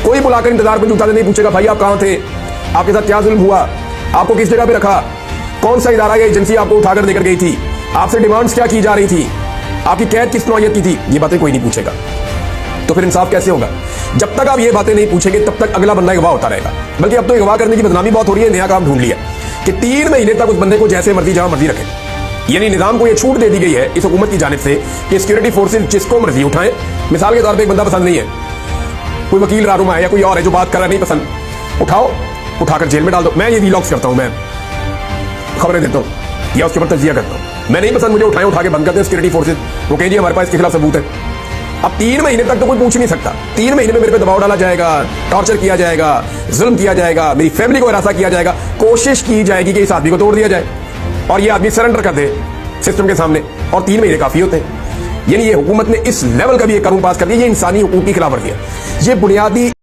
कोई बुलाकर इंतजार पर जूता नहीं पूछेगा भाई आप कहां थे, आपके साथ क्या जुल्म हुआ, आपको किस जगह पे रखा, कौन सा इदारा या एजेंसी आपको उठाकर लेकर गई थी, आपसे डिमांड्स क्या की जा रही थी, आपकी कैद किस नौयत की थी, ये बातें कोई नहीं पूछेगा। तो फिर इंसाफ कैसे होगा? जब तक आप ये बातें नहीं पूछेंगे तब तक अगला बंदा गवाह होता रहेगा। बल्कि अब तो गवाह करने की बदनामी बहुत हो रही है, नया काम ढूंढ लिया कि 3 महीने तक उस बंदे को जैसे मर्जी जहां मर्जी रखें। यानी निजाम को यह छूट दे दी गई है इस हुकूमत की जानिब से कि सिक्योरिटी फोर्सेज जिसको मर्जी उठाएं। मिसाल के तौर पर एक बंदा पसंद नहीं है, कोई वकील रानुमा है या कोई और है जो बात कर रहा नहीं पसंद, उठाओ, उठाकर जेल में डाल दो। मैं ये वीलॉग्स करता हूं, मैं खबरें देता हूं या उसके ऊपर तजिया करता हूं। मैं नहीं पसंद, मुझे उठाए, उठा के बंद करते हैं सिक्योरिटी फोर्सेज। वो कहें जी हमारे पास इसके खिलाफ सबूत है। अब 3 महीने तक तो कोई पूछ नहीं सकता। 3 महीने में मेरे पे दबाव डाला जाएगा, टॉर्चर किया जाएगा, जुल्म किया जाएगा, मेरी फैमिली को हरासा किया जाएगा, कोशिश की जाएगी कि इस आदमी को तोड़ दिया जाए और ये आदमी सरेंडर कर दे सिस्टम के सामने, और 3 महीने काफी होते हैं। यानी ये हुकूमत ने इस लेवल का भी एक कानून पास कर दिया, ये इंसानी हुकूक की खिलाफवर्जी है। ये बुनियादी